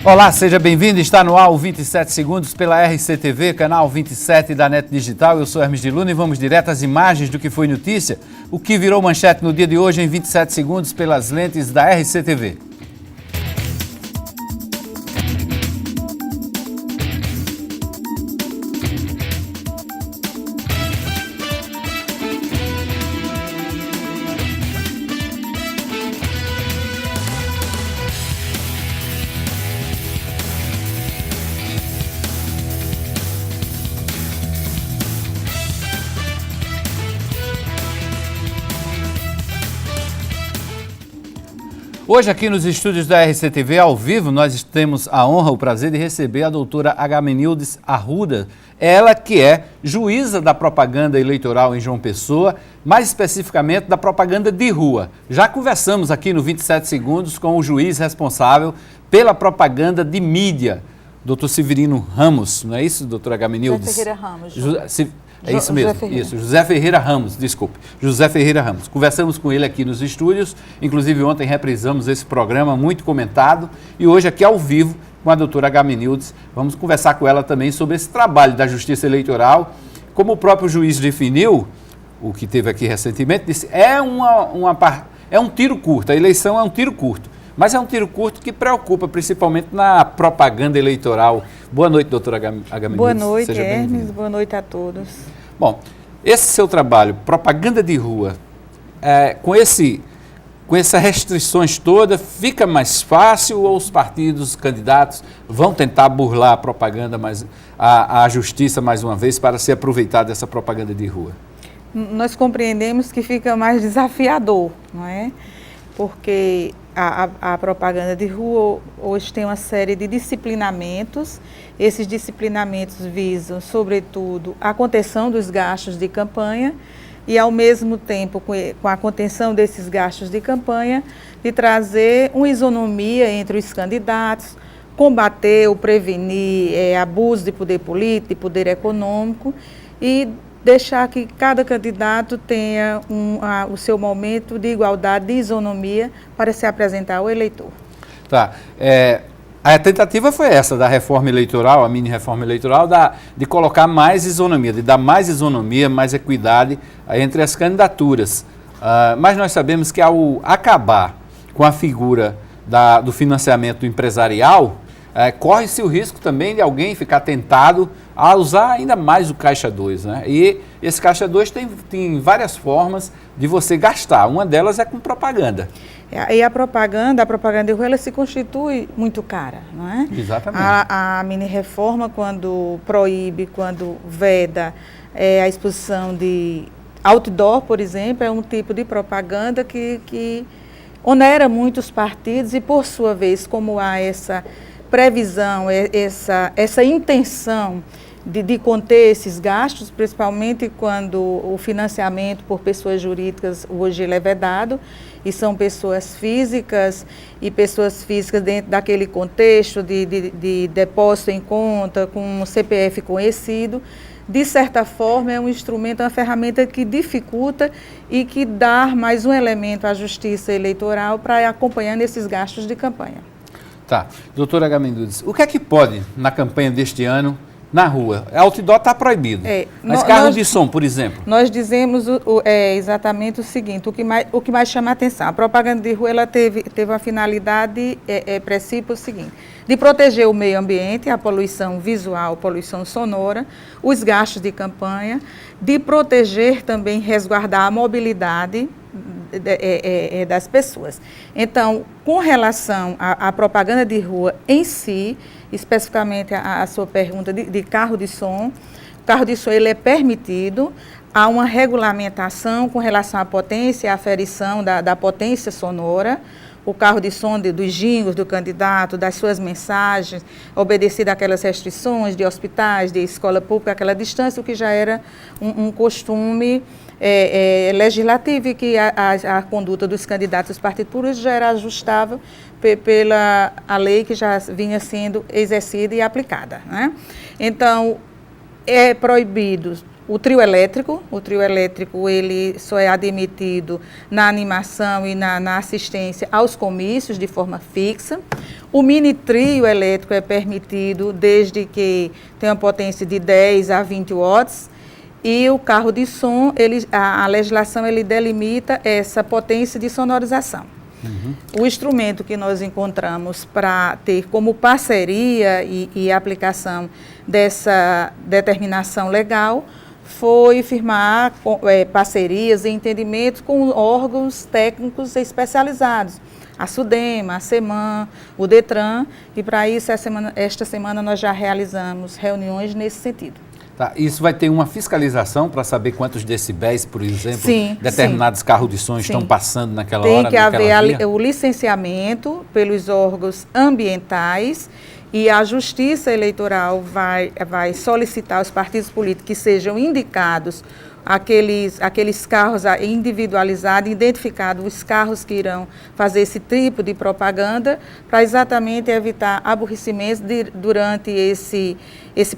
Olá, seja bem-vindo. Está no ar o 27 Segundos pela RCTV, canal 27 da NET Digital. Eu sou Hermes de Luna e vamos direto às imagens do que foi notícia, o que virou manchete no dia de hoje em 27 segundos pelas lentes da RCTV. Hoje aqui nos estúdios da RCTV, ao vivo, nós temos a honra, o prazer de receber a doutora Agamenildes Arruda, ela que é juíza da propaganda eleitoral em João Pessoa, mais especificamente da propaganda de rua. Já conversamos aqui no 27 Segundos com o juiz responsável pela propaganda de mídia, doutor Severino Ramos, não é isso, doutora Agamenildes? José Ferreira Ramos. É isso mesmo, José Ferreira Ramos, desculpe, José Ferreira Ramos. Conversamos com ele aqui nos estúdios, inclusive ontem reprisamos esse programa muito comentado e hoje aqui ao vivo com a doutora Agamenildes, vamos conversar com ela também sobre esse trabalho da Justiça Eleitoral, como o próprio juiz definiu, o que teve aqui recentemente, disse, é um tiro curto, a eleição é um tiro curto. Mas é um tiro curto que preocupa, principalmente na propaganda eleitoral. Boa noite, doutora Agamenildes. Boa noite, Hermes. Boa noite a todos. Bom, esse seu trabalho, propaganda de rua, com essas restrições todas, fica mais fácil ou os partidos, candidatos, vão tentar burlar a propaganda, a justiça mais uma vez, para se aproveitar dessa propaganda de rua? Nós compreendemos que fica mais desafiador, não é? Porque a propaganda de rua hoje tem uma série de disciplinamentos. Esses disciplinamentos visam, sobretudo, a contenção dos gastos de campanha e, ao mesmo tempo, com a contenção desses gastos de campanha, de trazer uma isonomia entre os candidatos, combater ou prevenir abuso de poder político, de poder econômico e deixar que cada candidato tenha o seu momento de igualdade, de isonomia, para se apresentar ao eleitor. Tá. A tentativa foi essa da reforma eleitoral, a mini-reforma eleitoral, de colocar mais isonomia, de dar mais isonomia, mais equidade entre as candidaturas. Mas nós sabemos que ao acabar com a figura do financiamento empresarial, corre-se o risco também de alguém ficar tentado a usar ainda mais o Caixa 2, né? E esse Caixa 2 tem várias formas de você gastar. Uma delas é com propaganda. E a propaganda de rua, ela se constitui muito cara, não é? Exatamente. A mini-reforma, quando proíbe, quando veda a exposição de outdoor, por exemplo, é um tipo de propaganda que onera muitos partidos e, por sua vez, como há essa previsão, essa intenção de conter esses gastos, principalmente quando o financiamento por pessoas jurídicas hoje ele é vedado, e são pessoas físicas, e pessoas físicas dentro daquele contexto de depósito em conta, com um CPF conhecido, de certa forma é um instrumento, uma ferramenta que dificulta e que dá mais um elemento à justiça eleitoral para ir acompanhando esses gastos de campanha. Tá. Doutora Agamenildes, o que é que pode na campanha deste ano na rua? Outdoor está proibido, mas carro de som, por exemplo? Nós dizemos exatamente o seguinte, o que mais chama a atenção, a propaganda de rua ela teve a finalidade, princípio o seguinte, de proteger o meio ambiente, a poluição visual, poluição sonora, os gastos de campanha, de proteger também, resguardar a mobilidade das pessoas. Então, com relação à propaganda de rua em si, especificamente a sua pergunta de carro de som, o carro de som ele é permitido, há uma regulamentação com relação à potência e à aferição da potência sonora, o carro de som dos jingles do candidato, das suas mensagens, obedecer àquelas restrições de hospitais, de escola pública, aquela distância, o que já era um costume legislativo e que a conduta dos candidatos partidos já era ajustável pela a lei que já vinha sendo exercida e aplicada, né? Então, é proibido o trio elétrico ele só é admitido na animação e na assistência aos comícios de forma fixa. O mini trio elétrico é permitido desde que tenha uma potência de 10 a 20 watts. E o carro de som, a legislação delimita essa potência de sonorização. O instrumento que nós encontramos para ter como parceria e aplicação dessa determinação legal foi firmar parcerias e entendimentos com órgãos técnicos especializados, a SUDEMA, a SEMAN, o DETRAN, e para isso esta semana nós já realizamos reuniões nesse sentido. Tá, isso vai ter uma fiscalização para saber quantos decibéis, por exemplo, determinados carros de som estão passando naquela hora? Tem que haver o licenciamento pelos órgãos ambientais e a Justiça Eleitoral vai solicitar aos partidos políticos que sejam indicados aqueles carros individualizados, identificados os carros que irão fazer esse tipo de propaganda, para exatamente evitar aborrecimentos durante esse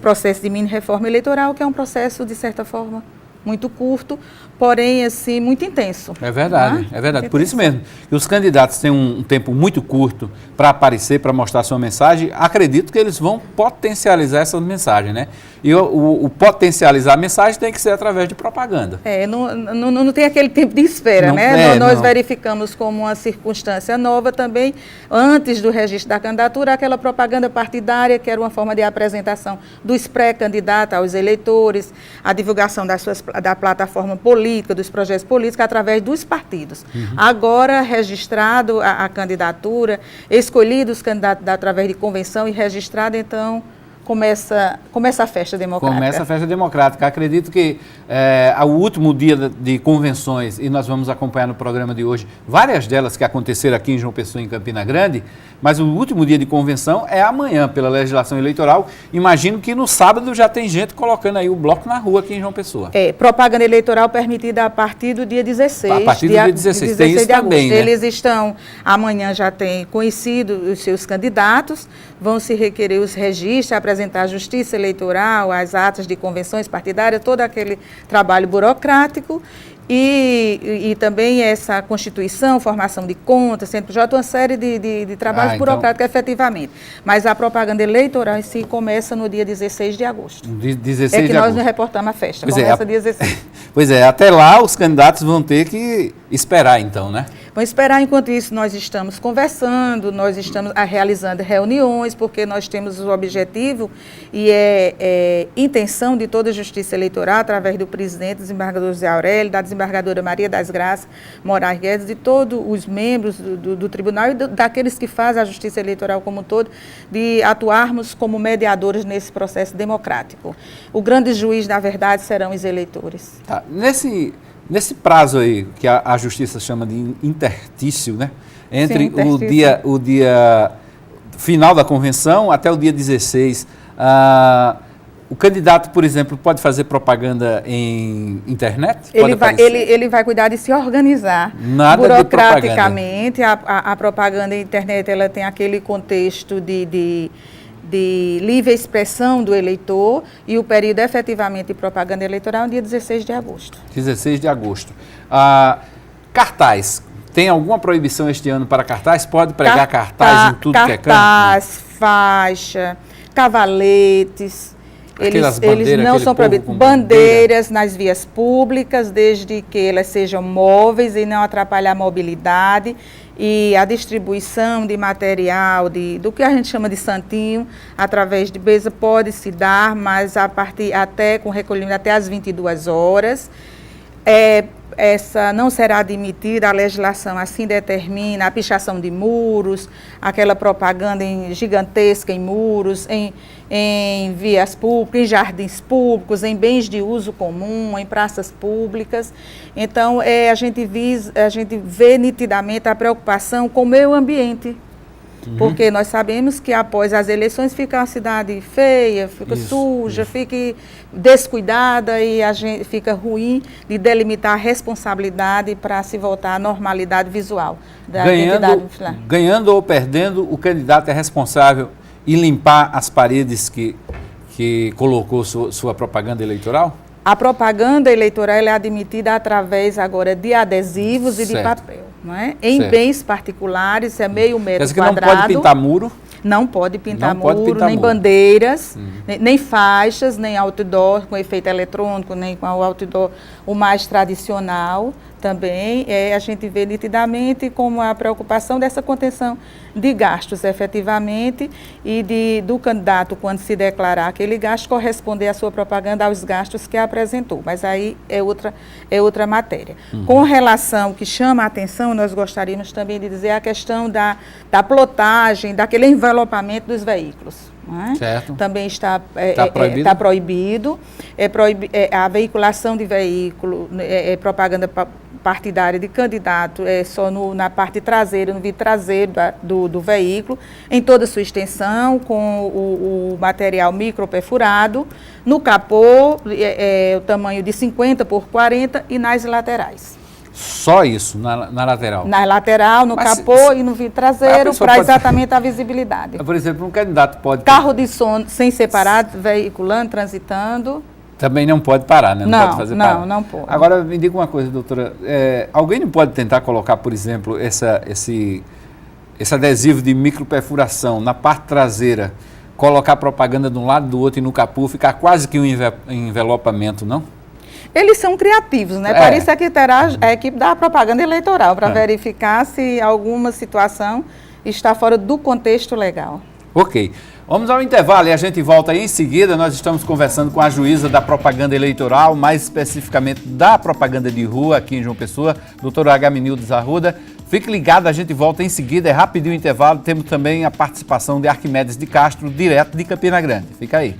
processo de mini-reforma eleitoral, que é um processo, de certa forma, muito curto, porém, assim, muito intenso. É verdade, é verdade. Por isso mesmo, que os candidatos têm um tempo muito curto para aparecer, para mostrar sua mensagem. Acredito que eles vão potencializar essa mensagem, né? E o potencializar a mensagem tem que ser através de propaganda. Não tem aquele tempo de espera, né? Nós verificamos como uma circunstância nova também, antes do registro da candidatura, aquela propaganda partidária, que era uma forma de apresentação dos pré-candidatos aos eleitores, a divulgação da plataforma política, dos projetos políticos, através dos partidos. Agora, registrado a candidatura, escolhido os candidatos através de convenção e registrado, então, começa a festa democrática. Começa a festa democrática. Acredito que o último dia de convenções, e nós vamos acompanhar no programa de hoje, várias delas que aconteceram aqui em João Pessoa e em Campina Grande, mas o último dia de convenção é amanhã, pela legislação eleitoral. Imagino que no sábado já tem gente colocando aí o bloco na rua aqui em João Pessoa. Propaganda eleitoral permitida a partir do dia 16. A partir do dia 16, tem isso também, né? Eles estão, amanhã já têm conhecido os seus candidatos, vão se requerer os registros, apresentar à Justiça Eleitoral, as atas de convenções partidárias, todo aquele trabalho burocrático e também essa constituição, formação de contas, CNPJ, uma série de trabalhos burocráticos efetivamente. Mas a propaganda eleitoral em si começa no dia 16 de agosto. 16 é que de nós agosto. Não reportamos a festa, Pois começa dia 16. Pois é, até lá os candidatos vão ter que esperar então, né? Vão esperar. Enquanto isso, nós estamos conversando, nós estamos realizando reuniões, porque nós temos o objetivo e intenção de toda a Justiça Eleitoral, através do presidente, desembargador José Aurélio, da desembargadora Maria das Graças Moraes Guedes, de todos os membros do tribunal e daqueles que fazem a Justiça Eleitoral como um todo, de atuarmos como mediadores nesse processo democrático. O grande juiz, na verdade, serão os eleitores. Tá. Nesse prazo aí, que a Justiça chama de interstício, né? Entre o dia final da convenção até o dia 16, o candidato, por exemplo, pode fazer propaganda em internet? Ele vai cuidar de se organizar burocraticamente. A propaganda em internet, ela tem aquele contexto de livre expressão do eleitor, e o período efetivamente de propaganda eleitoral é dia 16 de agosto. 16 de agosto. Cartaz. Tem alguma proibição este ano para cartaz? Pode pregar cartaz em tudo que é canto? Cartaz, faixa, cavaletes. Eles não são proibidos. Bandeiras nas vias públicas, desde que elas sejam móveis e não atrapalhem a mobilidade. E a distribuição de material, do que a gente chama de santinho, através de mesa, pode se dar, mas até com recolhimento até às 22 horas. Essa não será admitida, a legislação assim determina, a pichação de muros, aquela propaganda gigantesca em muros, em vias públicas, em jardins públicos, em bens de uso comum, em praças públicas. Então, a gente vê nitidamente a preocupação com o meio ambiente. Porque nós sabemos que após as eleições fica a cidade feia, fica suja, fica descuidada, e a gente fica ruim de delimitar a responsabilidade para se voltar à normalidade visual da identidade. Ganhando ou perdendo, o candidato é responsável em limpar as paredes que colocou sua propaganda eleitoral? A propaganda eleitoral é admitida através agora de adesivos e de papel. Não é? Em bens particulares, é meio metro quadrado. Quer dizer que não pode pintar muro? Não pode pintar muro, nem bandeiras, nem faixas, nem outdoor com efeito eletrônico, nem com o outdoor o mais tradicional. Também a gente vê nitidamente como a preocupação dessa contenção de gastos efetivamente e do candidato, quando se declarar aquele gasto, corresponder à sua propaganda aos gastos que apresentou. Mas aí é outra matéria. Com relação ao que chama a atenção, nós gostaríamos também de dizer a questão da plotagem, daquele envelopamento dos veículos. Não é? Certo. Também está proibido. A veiculação de veículo, propaganda partidária de candidato só na parte traseira, no vidro traseiro do veículo, em toda a sua extensão, com o material microperfurado, no capô, o tamanho de 50 por 40 e nas laterais. Só isso, na lateral? Na lateral, no capô e no vidro traseiro, para exatamente a visibilidade. Por exemplo, um candidato pode... Carro de som sem separado, veiculando, transitando... Também não pode parar, né? Não pode fazer parar. Não pode. Agora, me diga uma coisa, doutora. Alguém não pode tentar colocar, por exemplo, esse adesivo de microperfuração na parte traseira, colocar propaganda de um lado do outro e no capô, ficar quase que um envelopamento, não? Eles são criativos, né? Para isso é que terá a equipe da propaganda eleitoral, para verificar se alguma situação está fora do contexto legal. Ok. Vamos ao intervalo e a gente volta aí em seguida. Nós estamos conversando com a juíza da propaganda eleitoral, mais especificamente da propaganda de rua aqui em João Pessoa, doutora Agaminildes Arruda. Fique ligado, a gente volta em seguida, é rapidinho o intervalo. Temos também a participação de Arquimedes de Castro, direto de Campina Grande. Fica aí.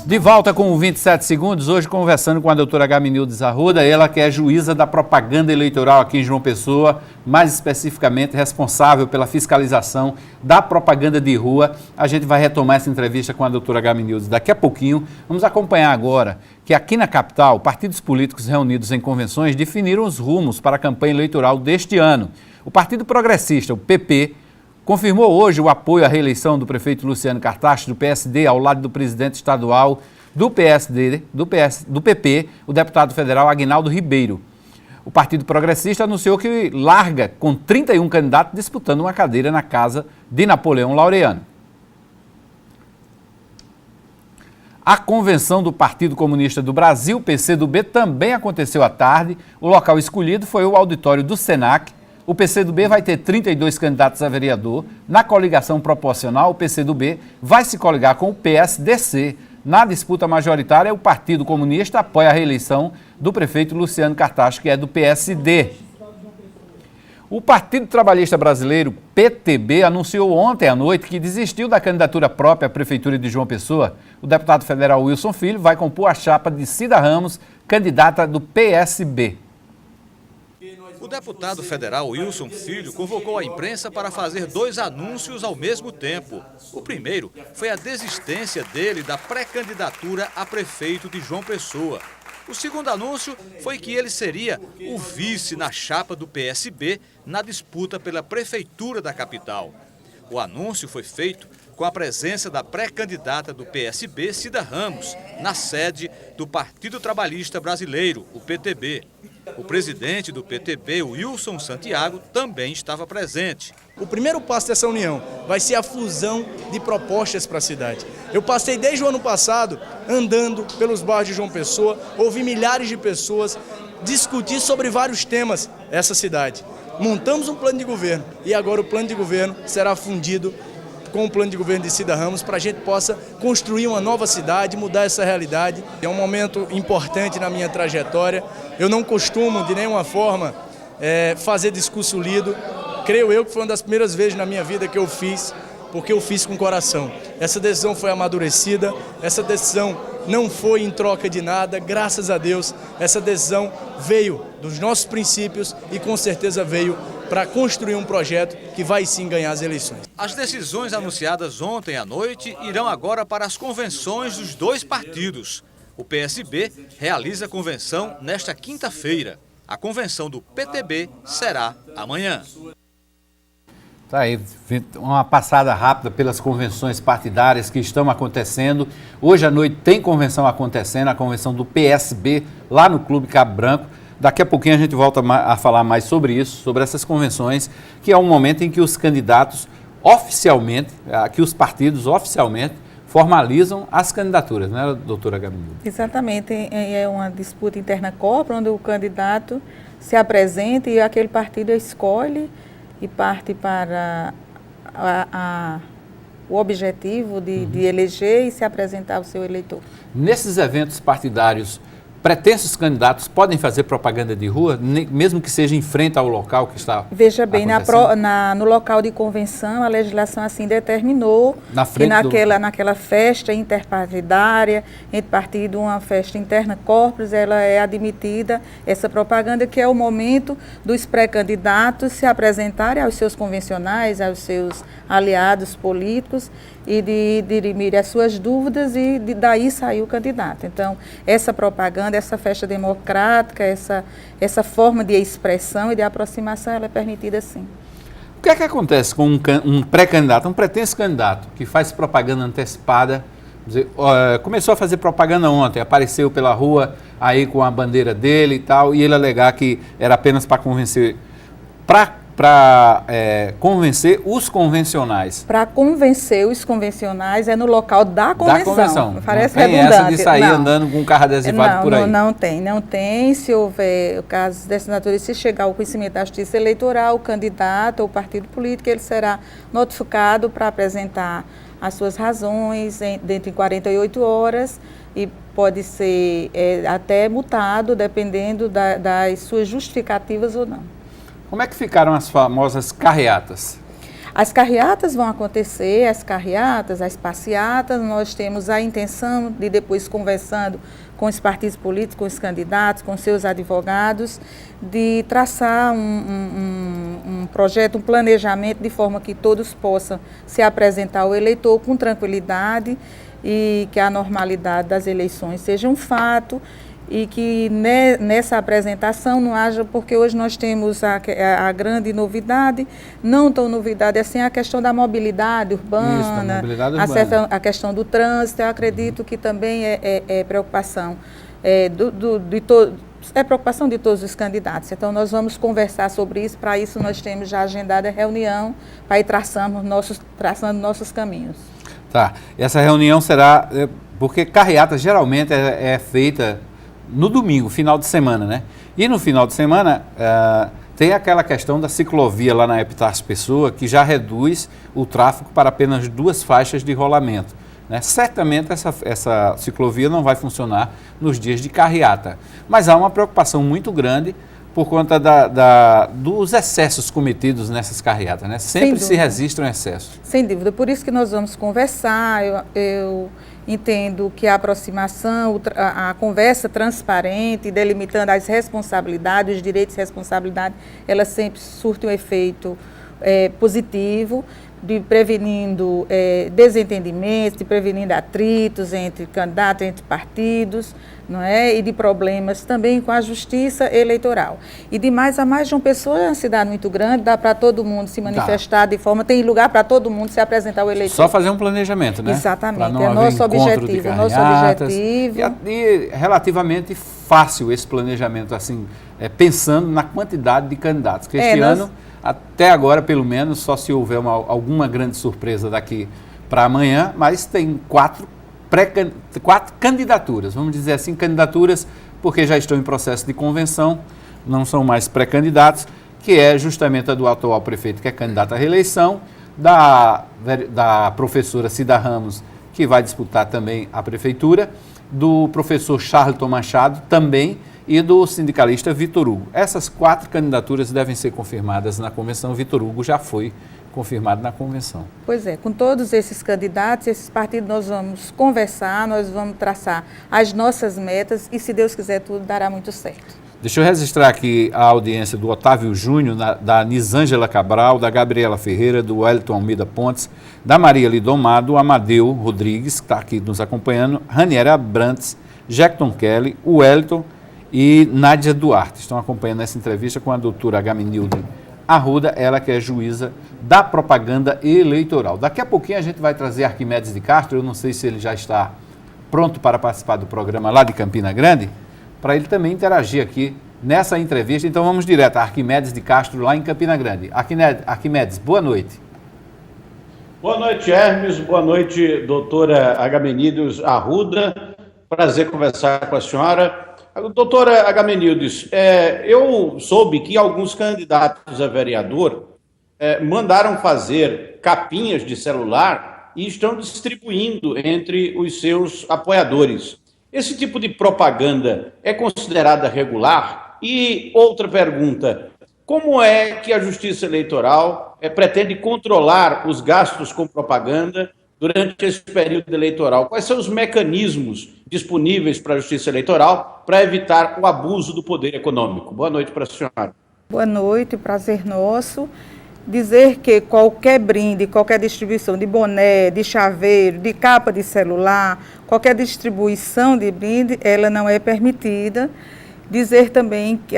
De volta com 27 segundos, hoje conversando com a doutora Agaminildes Arruda, ela que é juíza da propaganda eleitoral aqui em João Pessoa, mais especificamente responsável pela fiscalização da propaganda de rua. A gente vai retomar essa entrevista com a doutora Agaminildes daqui a pouquinho. Vamos acompanhar agora que aqui na capital, partidos políticos reunidos em convenções definiram os rumos para a campanha eleitoral deste ano. O Partido Progressista, o PP, confirmou hoje o apoio à reeleição do prefeito Luciano Cartacho, do PSD, ao lado do presidente estadual do do PP, o deputado federal Aguinaldo Ribeiro. O Partido Progressista anunciou que larga com 31 candidatos disputando uma cadeira na casa de Napoleão Laureano. A convenção do Partido Comunista do Brasil, PCdoB, também aconteceu à tarde. O local escolhido foi o auditório do Senac. O PCdoB vai ter 32 candidatos a vereador. Na coligação proporcional, o PCdoB vai se coligar com o PSDC. Na disputa majoritária, o Partido Comunista apoia a reeleição do prefeito Luciano Cartacho, que é do PSD. O Partido Trabalhista Brasileiro, PTB, anunciou ontem à noite que desistiu da candidatura própria à Prefeitura de João Pessoa. O deputado federal Wilson Filho vai compor a chapa de Cida Ramos, candidata do PSB. O deputado federal Wilson Filho convocou a imprensa para fazer 2 anúncios ao mesmo tempo. O primeiro foi a desistência dele da pré-candidatura a prefeito de João Pessoa. O segundo anúncio foi que ele seria o vice na chapa do PSB na disputa pela prefeitura da capital. O anúncio foi feito com a presença da pré-candidata do PSB, Cida Ramos, na sede do Partido Trabalhista Brasileiro, o PTB. O presidente do PTB, Wilson Santiago, também estava presente. O primeiro passo dessa união vai ser a fusão de propostas para a cidade. Eu passei desde o ano passado andando pelos bairros de João Pessoa, ouvi milhares de pessoas discutir sobre vários temas essa cidade. Montamos um plano de governo e agora o plano de governo será fundido com o plano de governo de Cida Ramos para a gente possa construir uma nova cidade, mudar essa realidade. É um momento importante na minha trajetória. Eu não costumo, de nenhuma forma, fazer discurso lido. Creio eu que foi uma das primeiras vezes na minha vida que eu fiz, porque eu fiz com coração. Essa decisão foi amadurecida, essa decisão não foi em troca de nada, graças a Deus. Essa decisão veio dos nossos princípios e com certeza veio para construir um projeto que vai sim ganhar as eleições. As decisões anunciadas ontem à noite irão agora para as convenções dos 2 partidos. O PSB realiza a convenção nesta quinta-feira. A convenção do PTB será amanhã. Tá aí, uma passada rápida pelas convenções partidárias que estão acontecendo. Hoje à noite tem convenção acontecendo, a convenção do PSB, lá no Clube Cabo Branco. Daqui a pouquinho a gente volta a falar mais sobre isso, sobre essas convenções, que é um momento em que os candidatos oficialmente, que os partidos oficialmente formalizam as candidaturas, né, doutora Gabriela? Exatamente, é uma disputa interna corpora, onde o candidato se apresenta e aquele partido escolhe e parte para o objetivo de eleger e se apresentar ao seu eleitor. Nesses eventos partidários, pretensos candidatos podem fazer propaganda de rua, mesmo que seja em frente ao local que está Veja bem, no local de convenção, a legislação assim determinou que naquela festa interpartidária, entre partido, uma festa interna corporis, ela é admitida essa propaganda, que é o momento dos pré-candidatos se apresentarem aos seus convencionais, aos seus aliados políticos e de dirimir as suas dúvidas e daí sair o candidato. Então, essa propaganda, essa festa democrática, essa forma de expressão e de aproximação, ela é permitida sim. O que é que acontece com um pré-candidato, um pretenso candidato que faz propaganda antecipada, começou a fazer propaganda ontem, apareceu pela rua aí com a bandeira dele e tal, e ele alegar que era apenas para convencer, convencer os convencionais. Para convencer os convencionais é no local da convenção. Da convenção. Parece não tem redundante. Essa de sair andando com um carro adesivado por aí. Não tem. Se houver o caso dessa natureza, se chegar ao conhecimento da Justiça Eleitoral, o candidato ou o partido político, ele será notificado para apresentar as suas razões dentro de 48 horas e pode ser até multado, dependendo das suas justificativas ou não. Como é que ficaram as famosas carreatas? As carreatas vão acontecer, as passeatas, nós temos a intenção de depois conversando com os partidos políticos, com os candidatos, com seus advogados, de traçar um projeto, um planejamento de forma que todos possam se apresentar ao eleitor com tranquilidade e que a normalidade das eleições seja um fato. E que nessa apresentação não haja, porque hoje nós temos a grande novidade, não tão novidade assim, a questão da mobilidade urbana, isso, da mobilidade urbana. A questão do trânsito, eu acredito que também é preocupação preocupação de todos os candidatos. Então, nós vamos conversar sobre isso, para isso nós temos já agendada a reunião, para ir traçando nossos caminhos. Tá, essa reunião será, porque carreata geralmente é feita no domingo, final de semana, né? E no final de semana tem aquela questão da ciclovia lá na Epitácio Pessoa, que já reduz o tráfego para apenas 2 faixas de rolamento, né? Certamente essa ciclovia não vai funcionar nos dias de carreata, mas há uma preocupação muito grande por conta dos excessos cometidos nessas carreatas, né? Sempre se registra um excesso. Sem dúvida, por isso que nós vamos conversar. Eu entendo que a aproximação, a conversa transparente, delimitando as responsabilidades, os direitos e responsabilidades, ela sempre surte um efeito positivo, de prevenindo desentendimentos, de prevenindo atritos entre candidatos, entre partidos, não é? E de problemas também com a justiça eleitoral. E de mais a mais, João Pessoa é uma cidade muito grande, dá para todo mundo se manifestar de forma, tem lugar para todo mundo se apresentar ao eleitor. Só fazer um planejamento, né? Exatamente, é nosso objetivo. E relativamente fácil esse planejamento, assim, pensando na quantidade de candidatos, que este ano, até agora, pelo menos, só se houver alguma grande surpresa daqui para amanhã, mas tem 4 candidaturas, vamos dizer assim, candidaturas, porque já estão em processo de convenção, não são mais pré-candidatos, que é justamente a do atual prefeito, que é candidato à reeleição, da professora Cida Ramos, que vai disputar também a prefeitura, do professor Charlton Machado, também, e do sindicalista Vitor Hugo. Essas 4 candidaturas devem ser confirmadas na convenção. Vitor Hugo já foi confirmado na convenção. Pois é, com todos esses candidatos, esses partidos, nós vamos conversar, nós vamos traçar as nossas metas e, se Deus quiser, tudo dará muito certo. Deixa eu registrar aqui a audiência do Otávio Júnior, da Nisângela Cabral, da Gabriela Ferreira, do Wellington Almeida Pontes, da Maria Lidomar, do Amadeu Rodrigues, que está aqui nos acompanhando, Raniera Brantes, Jackton Kelly, o Wellington e Nádia Duarte. Estão acompanhando essa entrevista com a doutora Gaminilde Arruda, ela que é juíza da propaganda eleitoral. Daqui a pouquinho a gente vai trazer Arquimedes de Castro, eu não sei se ele já está pronto para participar do programa lá de Campina Grande, para ele também interagir aqui nessa entrevista. Então vamos direto a Arquimedes de Castro, lá em Campina Grande. Arquimedes, boa noite. Boa noite, Hermes. Boa noite, doutora Agamenildes Arruda. Prazer conversar com a senhora. Doutora Agamenildes, eu soube que alguns candidatos a vereador mandaram fazer capinhas de celular e estão distribuindo entre os seus apoiadores. Esse tipo de propaganda é considerada regular? E outra pergunta, como é que a Justiça Eleitoral pretende controlar os gastos com propaganda durante esse período eleitoral? Quais são os mecanismos disponíveis para a Justiça Eleitoral para evitar o abuso do poder econômico? Boa noite para a senhora. Boa noite, prazer nosso. Dizer que qualquer brinde, qualquer distribuição de boné, de chaveiro, de capa de celular, qualquer distribuição de brinde, ela não é permitida. Dizer também que,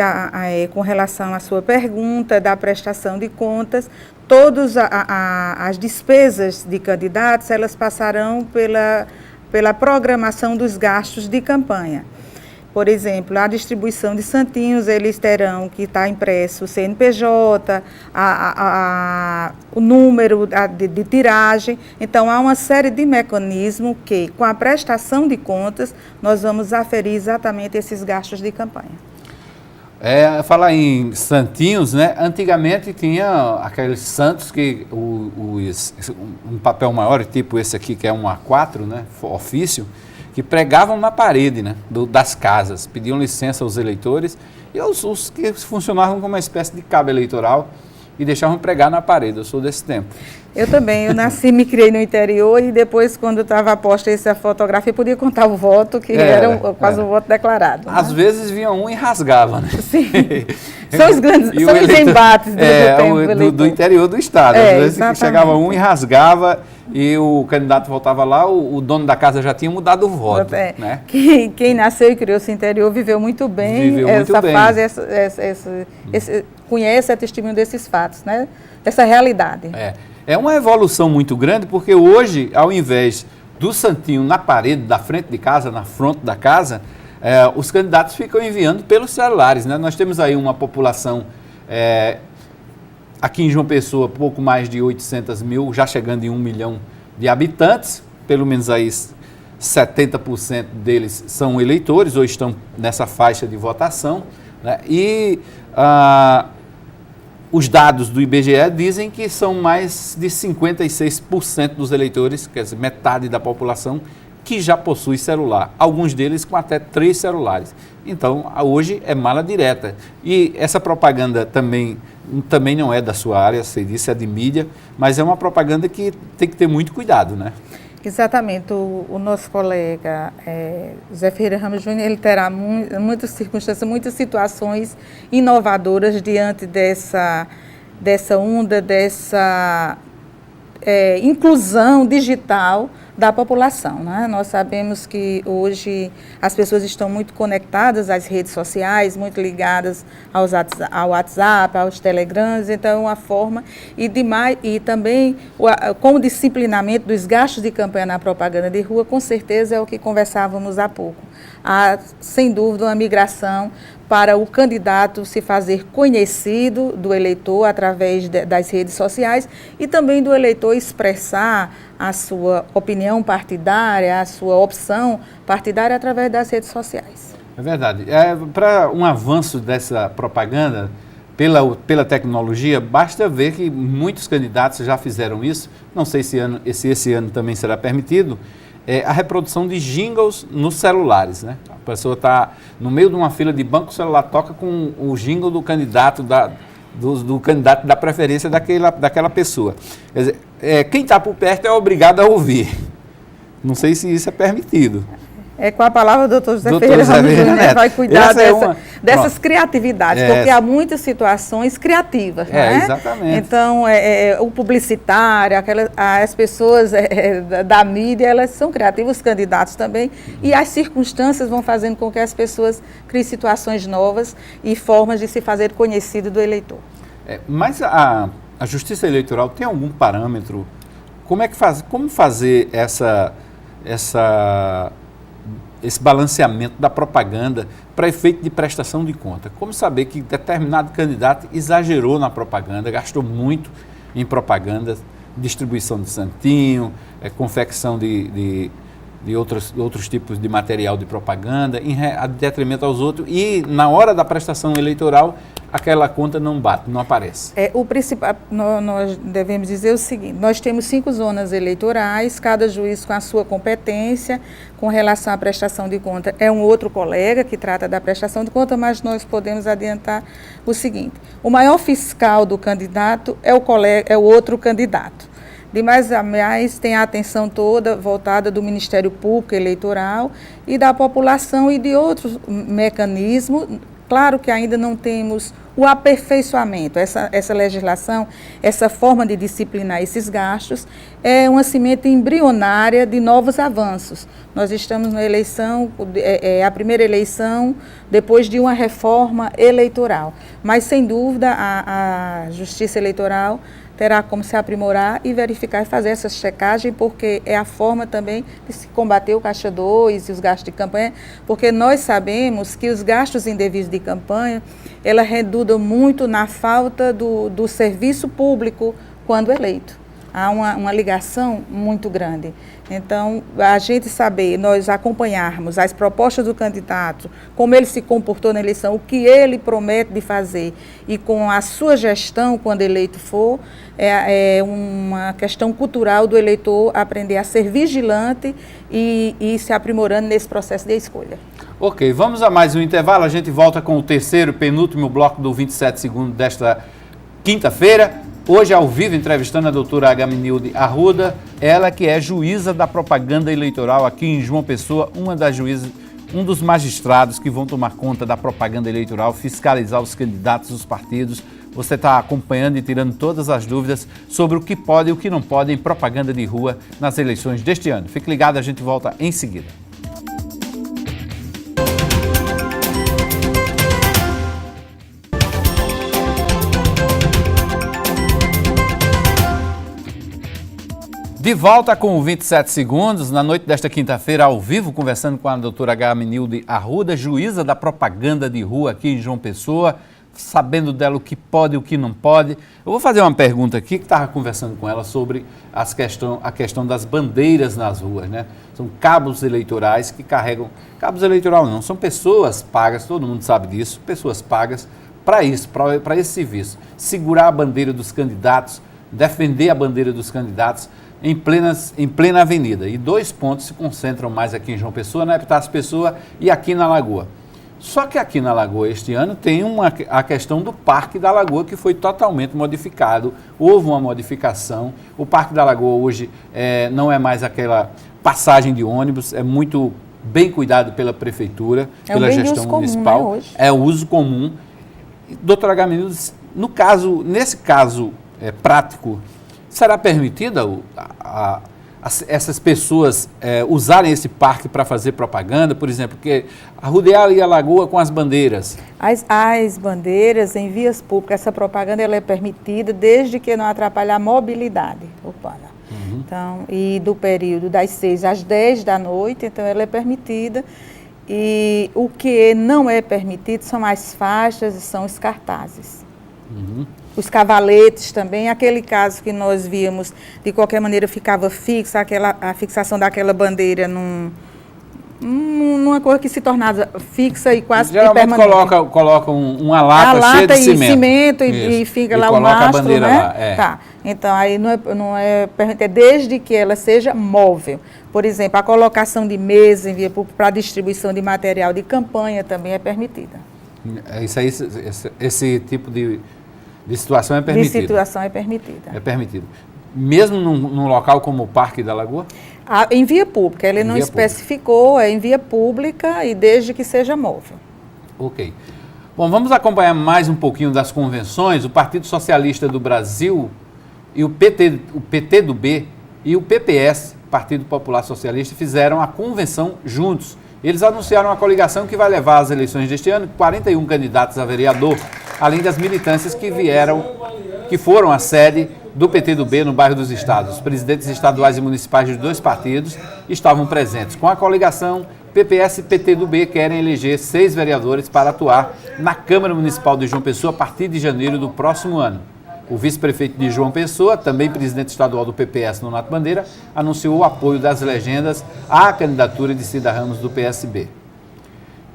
com relação à sua pergunta da prestação de contas, todas as despesas de candidatos, elas passarão pela programação dos gastos de campanha. Por exemplo, a distribuição de santinhos, eles terão que estar impresso o CNPJ, o número de tiragem. Então, há uma série de mecanismos que, com a prestação de contas, nós vamos aferir exatamente esses gastos de campanha. Falar em santinhos, né? Antigamente tinha aqueles santos que um papel maior, tipo esse aqui, que é um A4, né? Ofício, que pregavam na parede, né, das casas, pediam licença aos eleitores, e os que funcionavam como uma espécie de cabo eleitoral e deixavam pregar na parede. Eu sou desse tempo. Eu também, eu nasci e me criei no interior, e depois, quando estava posta essa fotografia, podia contar o voto, que era quase o voto declarado. Às vezes vinha um e rasgava, né? Sim, são os embates do interior do estado. Às vezes chegava um e rasgava, e o candidato voltava lá, o dono da casa já tinha mudado o voto. Né? Quem nasceu e criou-se no interior viveu muito bem fase, conhece, é testemunho desses fatos, né? Dessa realidade. É uma evolução muito grande, porque hoje, ao invés do santinho na parede da frente de casa, na fronte da casa, os candidatos ficam enviando pelos celulares, né? Nós temos aí uma população... aqui em João Pessoa, pouco mais de 800 mil, já chegando em 1 milhão de habitantes, pelo menos aí 70% deles são eleitores ou estão nessa faixa de votação, né? E os dados do IBGE dizem que são mais de 56% dos eleitores, quer dizer, metade da população, que já possui celular, alguns deles com até 3 celulares. Então, hoje é mala direta. E essa propaganda também não é da sua área, sei disso, é de mídia, mas é uma propaganda que tem que ter muito cuidado, né? Exatamente. O nosso colega José Ferreira Ramos Júnior, ele terá muitas circunstâncias, muitas situações inovadoras diante dessa onda, dessa inclusão digital da população, né? Nós sabemos que hoje as pessoas estão muito conectadas às redes sociais, muito ligadas ao WhatsApp, aos Telegrams, então é uma forma, e também com o disciplinamento dos gastos de campanha na propaganda de rua, com certeza é o que conversávamos há pouco. Há, sem dúvida, uma migração para o candidato se fazer conhecido do eleitor através das redes sociais e também do eleitor expressar a sua opinião partidária, a sua opção partidária através das redes sociais. É verdade. Para um avanço dessa propaganda pela tecnologia, basta ver que muitos candidatos já fizeram isso, não sei se esse ano também será permitido, a reprodução de jingles nos celulares, né? A pessoa está no meio de uma fila de banco, o celular toca com o jingle do candidato, do candidato da preferência daquela pessoa. Quer dizer, quem está por perto é obrigado a ouvir. Não sei se isso é permitido. Com a palavra do Dr. José Ferreira Ramos Júnior, vai cuidar dessas criatividades, porque há muitas situações criativas, né? Exatamente. Então, o publicitário, as pessoas da mídia, elas são criativas, os candidatos também, e as circunstâncias vão fazendo com que as pessoas criem situações novas e formas de se fazer conhecido do eleitor. Mas a Justiça Eleitoral tem algum parâmetro? Como fazer esse balanceamento da propaganda para efeito de prestação de conta? Como saber que determinado candidato exagerou na propaganda, gastou muito em propaganda, distribuição de santinho, confecção de outros tipos de material de propaganda, a detrimento aos outros, e na hora da prestação eleitoral, aquela conta não bate, não aparece. O principal, nós devemos dizer o seguinte: nós temos 5 zonas eleitorais, cada juiz com a sua competência com relação à prestação de conta. É um outro colega que trata da prestação de conta, mas nós podemos adiantar o seguinte: o maior fiscal do candidato é o outro candidato. De mais a mais, tem a atenção toda voltada do Ministério Público Eleitoral e da população e de outros mecanismos. Claro que ainda não temos o aperfeiçoamento. Essa legislação, essa forma de disciplinar esses gastos, é uma semente embrionária de novos avanços. Nós estamos na eleição, a primeira eleição depois de uma reforma eleitoral. Mas, sem dúvida, a Justiça Eleitoral terá como se aprimorar e verificar e fazer essa checagem, porque é a forma também de se combater o Caixa 2 e os gastos de campanha, porque nós sabemos que os gastos indevidos de campanha, ela redunda muito na falta do serviço público quando eleito. Há uma ligação muito grande. Então, a gente saber, nós acompanharmos as propostas do candidato, como ele se comportou na eleição, o que ele promete de fazer e com a sua gestão, quando eleito for, é uma questão cultural do eleitor aprender a ser vigilante e se aprimorando nesse processo de escolha. Ok, vamos a mais um intervalo. A gente volta com o terceiro, penúltimo bloco do 27 segundos desta quinta-feira. Hoje, ao vivo, entrevistando a doutora Agamenilde Arruda, ela que é juíza da propaganda eleitoral aqui em João Pessoa, uma das juízes, um dos magistrados que vão tomar conta da propaganda eleitoral, fiscalizar os candidatos, os partidos. Você está acompanhando e tirando todas as dúvidas sobre o que pode e o que não pode em propaganda de rua nas eleições deste ano. Fique ligado, a gente volta em seguida. De volta com o 27 segundos, na noite desta quinta-feira, ao vivo, conversando com a doutora Agamenilde Arruda, juíza da propaganda de rua aqui em João Pessoa, sabendo dela o que pode e o que não pode. Eu vou fazer uma pergunta aqui, que estava conversando com ela sobre a questão das bandeiras nas ruas, né? São cabos eleitorais que carregam... Cabos eleitorais não, são pessoas pagas, todo mundo sabe disso, pessoas pagas para isso, para esse serviço. Segurar a bandeira dos candidatos, defender a bandeira dos candidatos, em plena avenida. E 2 pontos se concentram mais aqui em João Pessoa, na Epitácio Pessoa e aqui na Lagoa. Só que aqui na Lagoa este ano tem a questão do Parque da Lagoa, que foi totalmente modificado. Houve uma modificação. O Parque da Lagoa hoje não é mais aquela passagem de ônibus, é muito bem cuidado pela Prefeitura, pela gestão municipal. Comum, né, hoje? É o uso comum. Doutora Agamenilde, nesse caso prático, será permitida essas pessoas usarem esse parque para fazer propaganda, por exemplo, porque rodear ali a lagoa com as bandeiras? As bandeiras em vias públicas, essa propaganda ela é permitida desde que não atrapalhe a mobilidade urbana. Uhum. Então, e do período das 6 às 10 da noite, então ela é permitida. E o que não é permitido são as faixas e são os cartazes. Uhum. Os cavaletes também, aquele caso que nós víamos, de qualquer maneira ficava fixa, a fixação daquela bandeira numa cor que se tornava fixa e quase permanente. Geralmente colocam uma lata cheia de cimento. E fica lá o mastro, né? Lá, Tá. Então, aí não é permitido, desde que ela seja móvel. Por exemplo, a colocação de mesa em via pública para distribuição de material de campanha também é permitida. Isso aí, esse tipo de situação é permitida? De situação é permitida. É permitido. Mesmo num local como o Parque da Lagoa? Em via pública. Ele não especificou, é em via pública e desde que seja móvel. Ok. Bom, vamos acompanhar mais um pouquinho das convenções. O Partido Socialista do Brasil e o PTB e o PPS, Partido Popular Socialista, fizeram a convenção juntos. Eles anunciaram uma coligação que vai levar às eleições deste ano 41 candidatos a vereador. além das militâncias que foram à sede do PTdoB no bairro dos Estados. Os presidentes estaduais e municipais dos dois partidos estavam presentes. Com a coligação, PPS e PTdoB querem eleger 6 vereadores para atuar na Câmara Municipal de João Pessoa a partir de janeiro do próximo ano. O vice-prefeito de João Pessoa, também presidente estadual do PPS, Nonato Bandeira, anunciou o apoio das legendas à candidatura de Cida Ramos do PSB.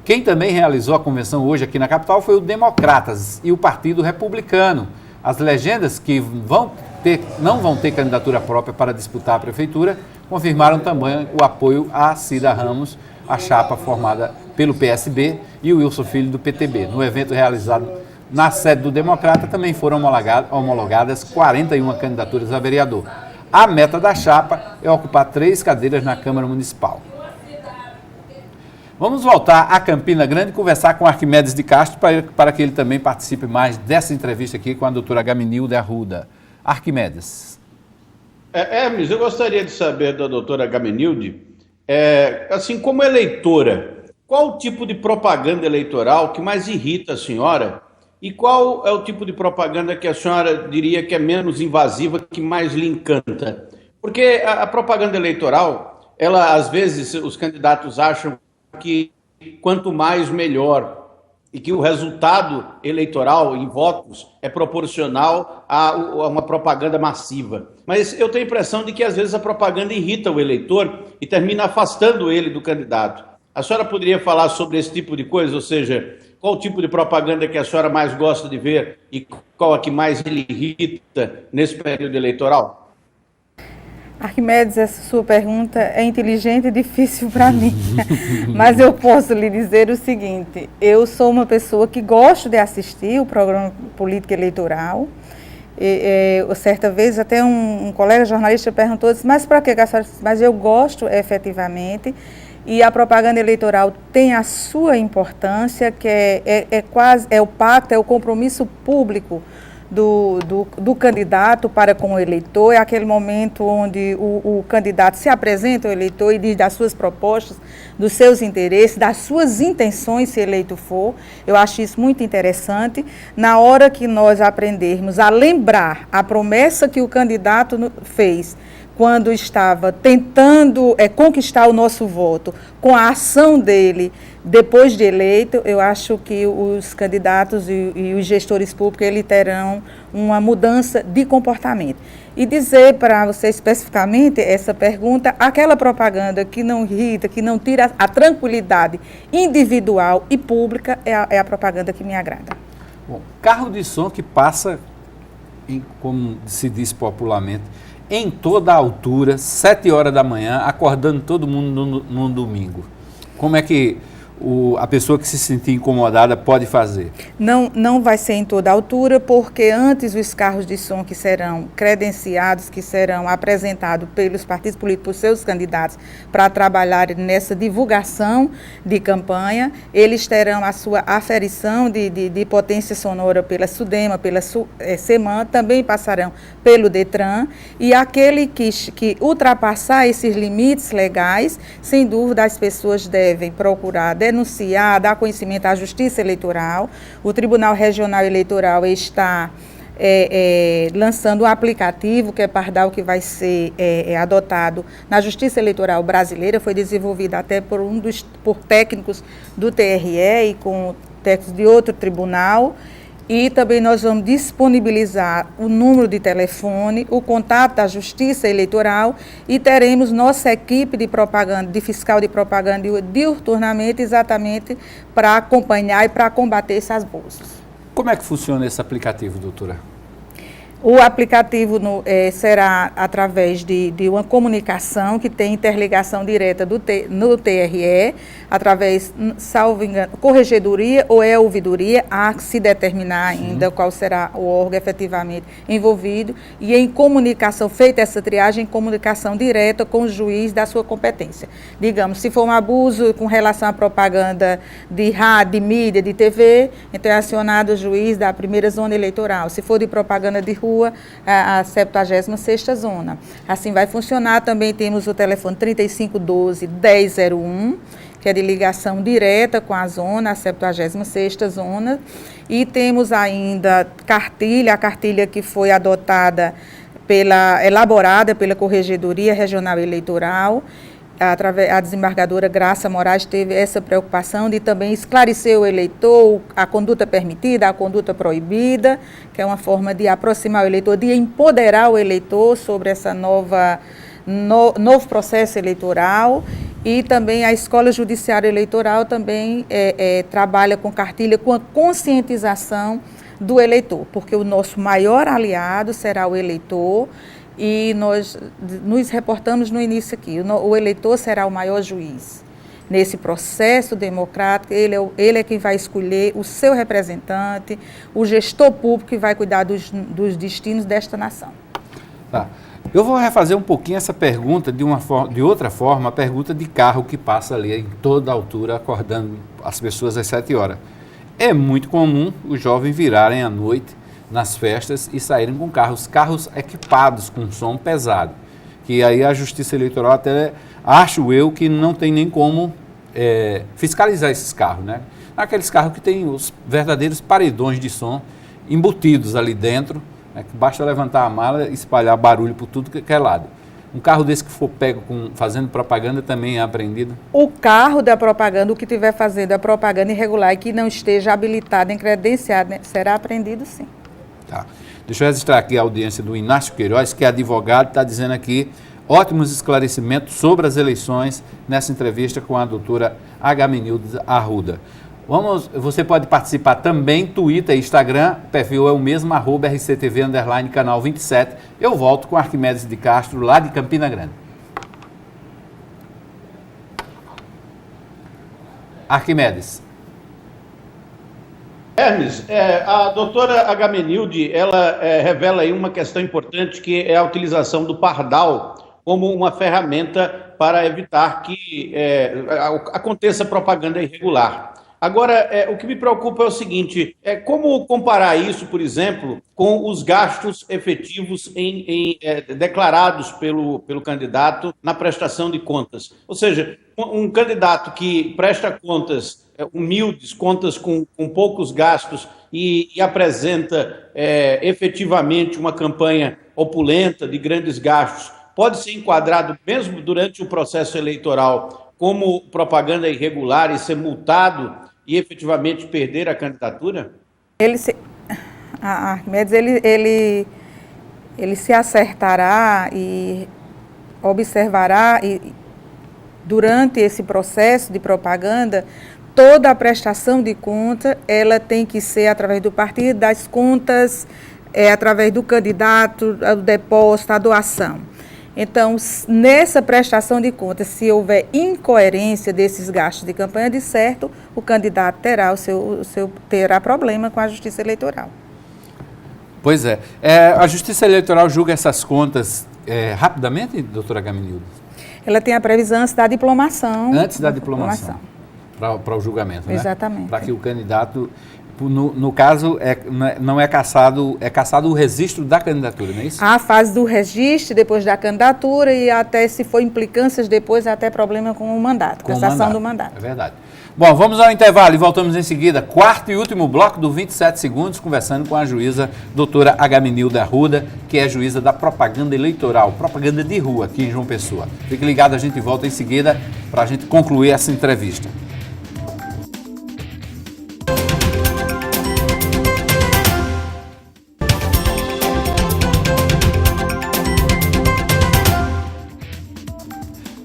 Quem também realizou a convenção hoje aqui na capital foi o Democratas e o Partido Republicano. As legendas que não vão ter candidatura própria para disputar a prefeitura confirmaram também o apoio a Cida Ramos, a chapa formada pelo PSB, e o Wilson Filho do PTB. No evento realizado na sede do Democrata também foram homologadas 41 candidaturas a vereador. A meta da chapa é ocupar 3 cadeiras na Câmara Municipal. Vamos voltar a Campina Grande e conversar com Arquimedes de Castro para que ele também participe mais dessa entrevista aqui com a doutora Agamenilde Arruda. Arquimedes. Hermes, eu gostaria de saber da doutora Agamenilde, assim, como eleitora, qual o tipo de propaganda eleitoral que mais irrita a senhora e qual é o tipo de propaganda que a senhora diria que é menos invasiva, que mais lhe encanta? Porque a propaganda eleitoral, ela, às vezes, os candidatos acham que quanto mais melhor, e que o resultado eleitoral em votos é proporcional a uma propaganda massiva. Mas eu tenho a impressão de que às vezes a propaganda irrita o eleitor e termina afastando ele do candidato. A senhora poderia falar sobre esse tipo de coisa, ou seja, qual o tipo de propaganda que a senhora mais gosta de ver e qual a que mais lhe irrita nesse período eleitoral? Arquimedes, essa sua pergunta é inteligente e difícil para mim, mas eu posso lhe dizer o seguinte: eu sou uma pessoa que gosto de assistir o programa político eleitoral. Certa vez até um colega jornalista perguntou, disse, mas para que a senhora? Mas eu gosto efetivamente, e a propaganda eleitoral tem a sua importância, que é o pacto, é o compromisso público do candidato para com o eleitor. É aquele momento onde o candidato se apresenta ao eleitor e diz das suas propostas, dos seus interesses, das suas intenções, se eleito for. Eu acho isso muito interessante. Na hora que nós aprendermos a lembrar a promessa que o candidato fez quando estava tentando conquistar o nosso voto, com a ação dele depois de eleito, eu acho que os candidatos e os gestores públicos eles terão uma mudança de comportamento. E dizer para você especificamente essa pergunta, aquela propaganda que não irrita, que não tira a tranquilidade individual e pública, é a propaganda que me agrada. Bom, carro de som que passa, como se diz popularmente, em toda a altura, 7 horas da manhã, acordando todo mundo no domingo. Como é que a pessoa que se sentir incomodada pode fazer? Não vai ser em toda a altura, porque antes os carros de som que serão credenciados, que serão apresentados pelos partidos políticos, por seus candidatos, para trabalhar nessa divulgação de campanha, eles terão a sua aferição de potência sonora pela SUDEMA, pela SEMAN, também passarão pelo DETRAN, e aquele que ultrapassar esses limites legais, sem dúvida as pessoas devem procurar denunciar, dar conhecimento à Justiça Eleitoral. O Tribunal Regional Eleitoral está lançando um aplicativo, que é Pardal, que vai ser adotado na Justiça Eleitoral Brasileira, foi desenvolvido até por técnicos do TRE e com técnicos de outro tribunal. E também nós vamos disponibilizar o número de telefone, o contato da Justiça Eleitoral, e teremos nossa equipe de propaganda, de fiscal de propaganda diuturnamente, exatamente para acompanhar e para combater essas bolsas. Como é que funciona esse aplicativo, doutora? O aplicativo será através de uma comunicação que tem interligação direta no TRE, através, salvo engano, corregedoria ou ouvidoria, a se determinar ainda qual será o órgão efetivamente envolvido, e em comunicação, feita essa triagem, em comunicação direta com o juiz da sua competência. Digamos, se for um abuso com relação à propaganda de rádio, de mídia, de TV, então é acionado o juiz da primeira zona eleitoral. Se for de propaganda de rua, a 76ª zona. Assim vai funcionar. Também temos o telefone 3512-1001, que é de ligação direta com a zona, a 76ª zona. E temos ainda a cartilha que foi elaborada pela Corregedoria Regional Eleitoral. A desembargadora Graça Moraes teve essa preocupação de também esclarecer o eleitor a conduta permitida, a conduta proibida, que é uma forma de aproximar o eleitor, de empoderar o eleitor sobre essa novo processo eleitoral. E também a Escola Judiciária Eleitoral também trabalha com cartilha, com a conscientização do eleitor, porque o nosso maior aliado será o eleitor. E nós nos reportamos no início aqui, o eleitor será o maior juiz. Nesse processo democrático, ele é quem vai escolher o seu representante, o gestor público que vai cuidar dos destinos desta nação. Tá. Eu vou refazer um pouquinho essa pergunta de outra forma, a pergunta de carro que passa ali em toda altura, acordando as pessoas às 7 horas. É muito comum os jovens virarem à noite nas festas e saírem com carros equipados com som pesado, que aí a Justiça Eleitoral até, acho eu, que não tem nem como fiscalizar esses carros, né? Aqueles carros que têm os verdadeiros paredões de som embutidos ali dentro, né, que basta levantar a mala e espalhar barulho por tudo que é lado. Um carro desse que for pego fazendo propaganda também é apreendido? O carro da propaganda, o que estiver fazendo a propaganda irregular e que não esteja habilitado, nem credenciado, né, será apreendido sim. Tá. Deixa eu registrar aqui a audiência do Inácio Queiroz, que é advogado, está dizendo aqui ótimos esclarecimentos sobre as eleições nessa entrevista com a doutora Agamenildes Arruda. Você pode participar também, Twitter e Instagram, o perfil é o mesmo, @RCTV_canal 27. Eu volto com Arquimedes de Castro, lá de Campina Grande. Arquimedes. Hermes, a doutora Agamenilde, ela revela aí uma questão importante, que é a utilização do pardal como uma ferramenta para evitar que aconteça propaganda irregular. Agora, o que me preocupa é o seguinte, como comparar isso, por exemplo, com os gastos efetivos declarados pelo candidato na prestação de contas? Ou seja, um candidato que presta contas humildes, contas com poucos gastos e apresenta efetivamente uma campanha opulenta de grandes gastos, pode ser enquadrado mesmo durante o processo eleitoral como propaganda irregular e ser multado e efetivamente perder a candidatura? Ele se acertará e observará, e durante esse processo de propaganda, toda a prestação de conta, ela tem que ser através do partido, das contas, através do candidato, do depósito, a doação. Então, nessa prestação de contas, se houver incoerência desses gastos de campanha, de certo, o candidato terá problema com a Justiça Eleitoral. Pois é. A Justiça Eleitoral julga essas contas rapidamente, doutora Agamenilde? Ela tem a previsão antes da diplomação. Antes da diplomação. Para o julgamento, né? Exatamente. Para que o candidato, no caso, não é cassado, é cassado o registro da candidatura, não é isso? A fase do registro, depois da candidatura e até, se for implicâncias, depois até problema com o mandato, com a cassação do mandato. É verdade. Bom, vamos ao intervalo e voltamos em seguida. Quarto e último bloco do 27 segundos, conversando com a juíza doutora Agamenilde Arruda, que é juíza da propaganda eleitoral, propaganda de rua aqui em João Pessoa. Fique ligado, a gente volta em seguida para a gente concluir essa entrevista.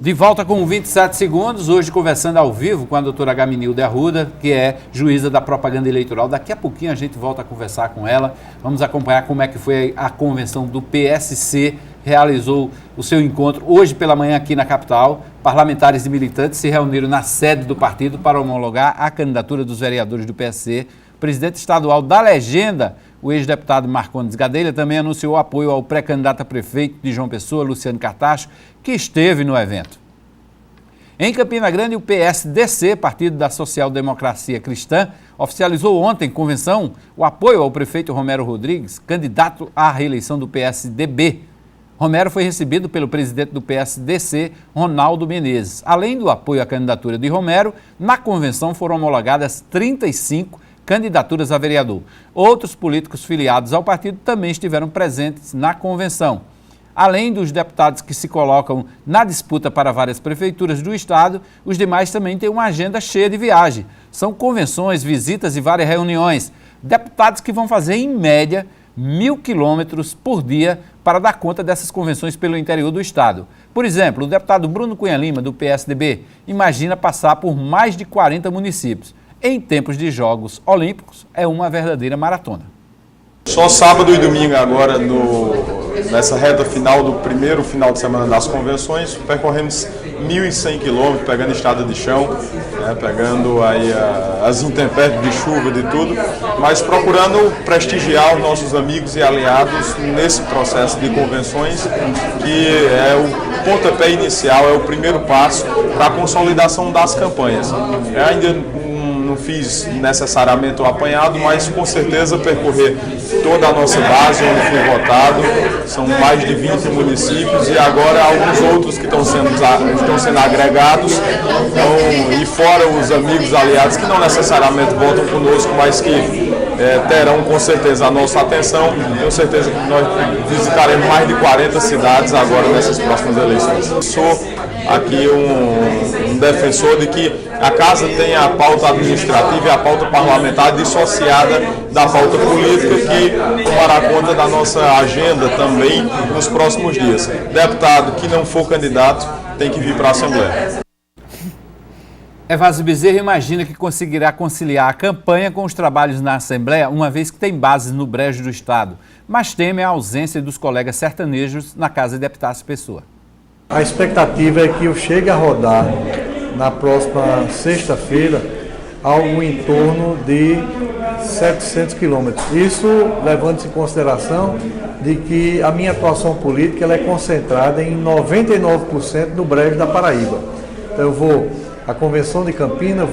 De volta com 27 segundos, hoje conversando ao vivo com a doutora Agamenilde Arruda, que é juíza da propaganda eleitoral. Daqui a pouquinho a gente volta a conversar com ela. Vamos acompanhar como é que foi a convenção do PSC, realizou o seu encontro hoje pela manhã aqui na capital. Parlamentares e militantes se reuniram na sede do partido para homologar a candidatura dos vereadores do PSC. O presidente estadual da legenda, o ex-deputado Marcondes Gadelha, também anunciou apoio ao pré-candidato a prefeito de João Pessoa, Luciano Cartacho, que esteve no evento. Em Campina Grande, o PSDC, Partido da Social Democracia Cristã, oficializou ontem em convenção o apoio ao prefeito Romero Rodrigues, candidato à reeleição do PSDB. Romero foi recebido pelo presidente do PSDC, Ronaldo Menezes. Além do apoio à candidatura de Romero, na convenção foram homologadas 35 candidaturas a vereador. Outros políticos filiados ao partido também estiveram presentes na convenção. Além dos deputados que se colocam na disputa para várias prefeituras do estado, os demais também têm uma agenda cheia de viagem. São convenções, visitas e várias reuniões. Deputados que vão fazer, em média, 1.000 quilômetros por dia para dar conta dessas convenções pelo interior do estado. Por exemplo, o deputado Bruno Cunha Lima, do PSDB, imagina passar por mais de 40 municípios. Em tempos de Jogos Olímpicos, é uma verdadeira maratona. Só sábado e domingo agora, nessa reta final do primeiro final de semana das convenções, percorremos 1.100 quilômetros, pegando estrada de chão, pegando aí as intempéries de chuva, de tudo, mas procurando prestigiar os nossos amigos e aliados nesse processo de convenções, que é o pontapé inicial, é o primeiro passo para a consolidação das campanhas. Ainda não fiz necessariamente o apanhado, mas com certeza percorrer toda a nossa base onde fui votado. São mais de 20 municípios e agora alguns outros que estão sendo agregados. Então, e fora os amigos aliados que não necessariamente votam conosco, mas que terão com certeza a nossa atenção. Tenho certeza que nós visitaremos mais de 40 cidades agora nessas próximas eleições. Eu sou aqui um defensor de que a Casa tem a pauta administrativa e a pauta parlamentar dissociada da pauta política, que tomará conta da nossa agenda também nos próximos dias. Deputado que não for candidato tem que vir para a Assembleia. Evásio Bezerra imagina que conseguirá conciliar a campanha com os trabalhos na Assembleia, uma vez que tem bases no brejo do Estado, mas teme a ausência dos colegas sertanejos na Casa de Epitácio Pessoa. A expectativa é que eu chegue a rodar na próxima sexta-feira algo em torno de 700 quilômetros. Isso levando-se em consideração de que a minha atuação política ela é concentrada em 99% no brejo da Paraíba. Então eu vou à Convenção de Campina,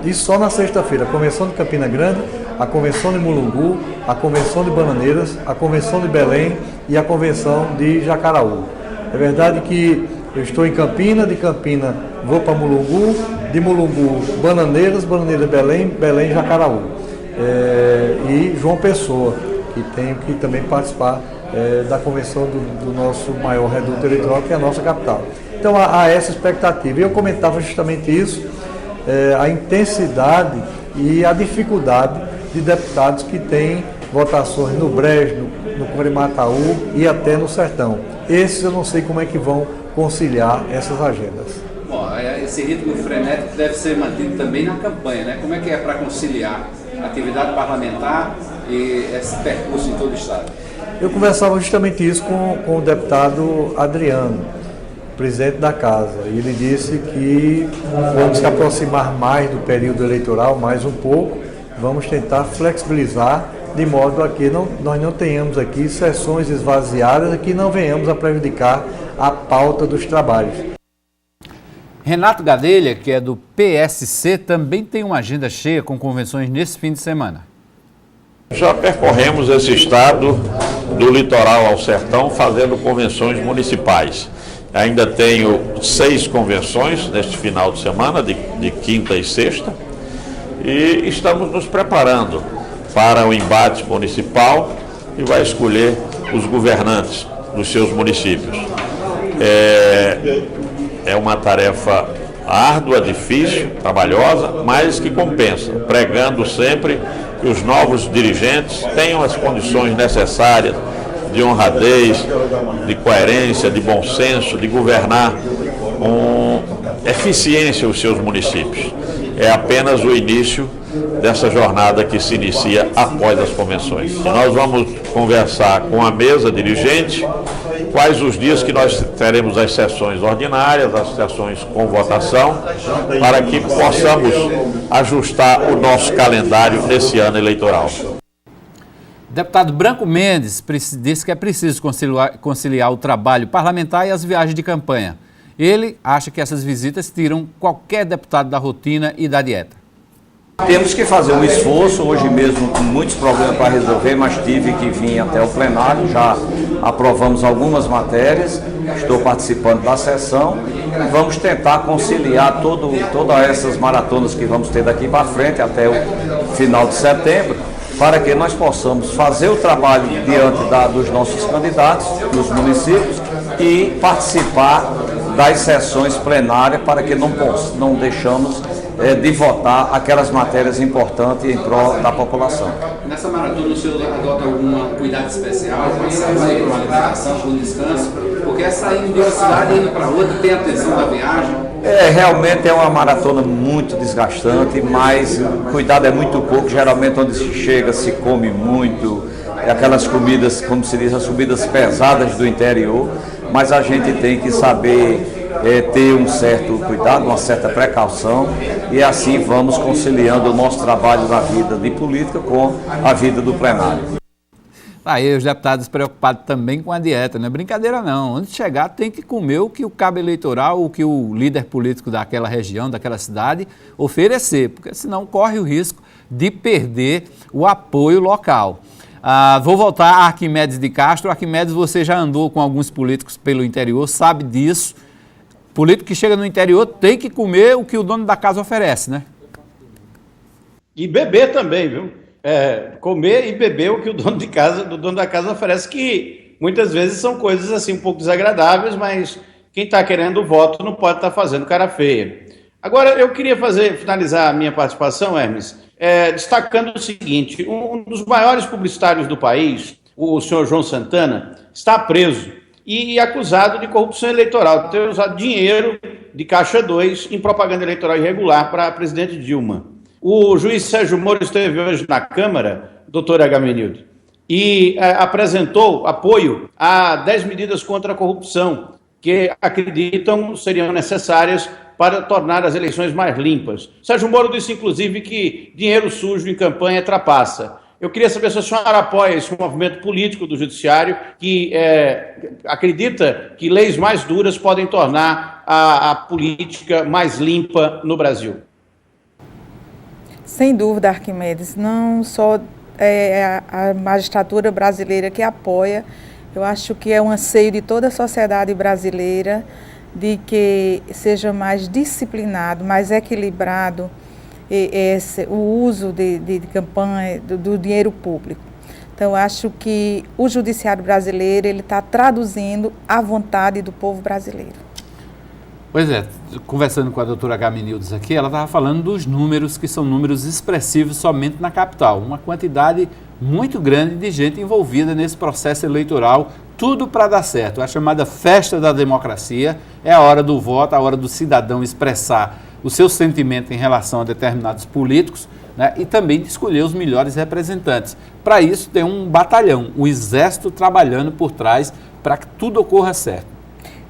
isso só na sexta-feira, a Convenção de Campina Grande, a Convenção de Mulungu, a Convenção de Bananeiras, a Convenção de Belém e a Convenção de Jacaraú. É verdade que eu estou em Campina, de Campina vou para Mulungu, de Mulungu Bananeiras, Bananeiras Belém, Belém Jacaraú. E João Pessoa, que tenho que também participar da convenção do nosso maior reduto eleitoral, que é a nossa capital. Então há essa expectativa. E eu comentava justamente isso, a intensidade e a dificuldade de deputados que têm votações no Brejo, no Curimataú e até no Sertão. Esses eu não sei como é que vão conciliar essas agendas. Bom, esse ritmo frenético deve ser mantido também na campanha, né? Como é que é para conciliar a atividade parlamentar e esse percurso em todo o Estado? Eu conversava justamente isso com o deputado Adriano, presidente da Casa, e ele disse que vamos se aproximar mais do período eleitoral, mais um pouco, vamos tentar flexibilizar de modo a que nós não tenhamos aqui sessões esvaziadas e que não venhamos a prejudicar a pauta dos trabalhos. Renato Gadelha, que é do PSC, também tem uma agenda cheia com convenções nesse fim de semana. Já percorremos esse estado do litoral ao sertão fazendo convenções municipais. Ainda tenho 6 convenções neste final de semana, de quinta e sexta, e estamos nos preparando para o embate municipal e vai escolher os governantes dos seus municípios. É uma tarefa árdua, difícil, trabalhosa, mas que compensa, pregando sempre que os novos dirigentes tenham as condições necessárias de honradez, de coerência, de bom senso, de governar com eficiência os seus municípios. É apenas o início dessa jornada que se inicia após as convenções. E nós vamos conversar com a mesa dirigente quais os dias que nós teremos as sessões ordinárias, as sessões com votação, para que possamos ajustar o nosso calendário nesse ano eleitoral. Deputado Branco Mendes disse que é preciso conciliar o trabalho parlamentar e as viagens de campanha. Ele acha que essas visitas tiram qualquer deputado da rotina e da dieta. Temos que fazer um esforço, hoje mesmo com muitos problemas para resolver, mas tive que vir até o plenário, já aprovamos algumas matérias, estou participando da sessão e vamos tentar conciliar todas essas maratonas que vamos ter daqui para frente até o final de setembro, para que nós possamos fazer o trabalho diante dos nossos candidatos, dos municípios, e participar das sessões plenárias para que não deixamos de votar aquelas matérias importantes em prol da população. Nessa maratona o senhor adota algum cuidado especial para sair para uma alimentação, para um descanso? Porque saindo de uma cidade e indo para outra, tem a tensão da viagem? Realmente é uma maratona muito desgastante, mas o cuidado é muito pouco. Geralmente onde se chega se come muito, aquelas comidas, como se diz, as comidas pesadas do interior, mas a gente tem que saber ter um certo cuidado, uma certa precaução, e assim vamos conciliando o nosso trabalho na vida de política com a vida do plenário. Aí os deputados preocupados também com a dieta, não é brincadeira não. Antes de chegar tem que comer o que o cabo eleitoral, o que o líder político daquela região, daquela cidade oferecer, porque senão corre o risco de perder o apoio local. Vou voltar a Arquimedes de Castro. Arquimedes, você já andou com alguns políticos pelo interior, sabe disso. Político que chega no interior tem que comer o que o dono da casa oferece, né? E beber também, viu? Comer e beber o que o dono da casa oferece, que muitas vezes são coisas assim um pouco desagradáveis, mas quem está querendo o voto não pode estar fazendo cara feia. Agora, eu queria finalizar a minha participação, Hermes, destacando o seguinte: um dos maiores publicitários do país, o senhor João Santana, está preso e acusado de corrupção eleitoral, de ter usado dinheiro de Caixa 2 em propaganda eleitoral irregular para a presidente Dilma. O juiz Sérgio Moro esteve hoje na Câmara, doutor Agamenildo, e apresentou apoio a 10 medidas contra a corrupção, que acreditam seriam necessárias para tornar as eleições mais limpas. Sérgio Moro disse, inclusive, que dinheiro sujo em campanha trapaça. Eu queria saber se a senhora apoia esse movimento político do judiciário que acredita que leis mais duras podem tornar a política mais limpa no Brasil. Sem dúvida, Arquimedes, não só a magistratura brasileira que apoia, eu acho que é um anseio de toda a sociedade brasileira de que seja mais disciplinado, mais equilibrado o uso de campanha do dinheiro público. Então, acho que o judiciário brasileiro está traduzindo a vontade do povo brasileiro. Pois é, conversando com a doutora Agamenildes aqui, ela estava falando dos números que são números expressivos somente na capital. Uma quantidade muito grande de gente envolvida nesse processo eleitoral, tudo para dar certo. A chamada festa da democracia é a hora do voto, a hora do cidadão expressar o seu sentimento em relação a determinados políticos, né, e também de escolher os melhores representantes. Para isso tem um batalhão, o Exército trabalhando por trás para que tudo ocorra certo.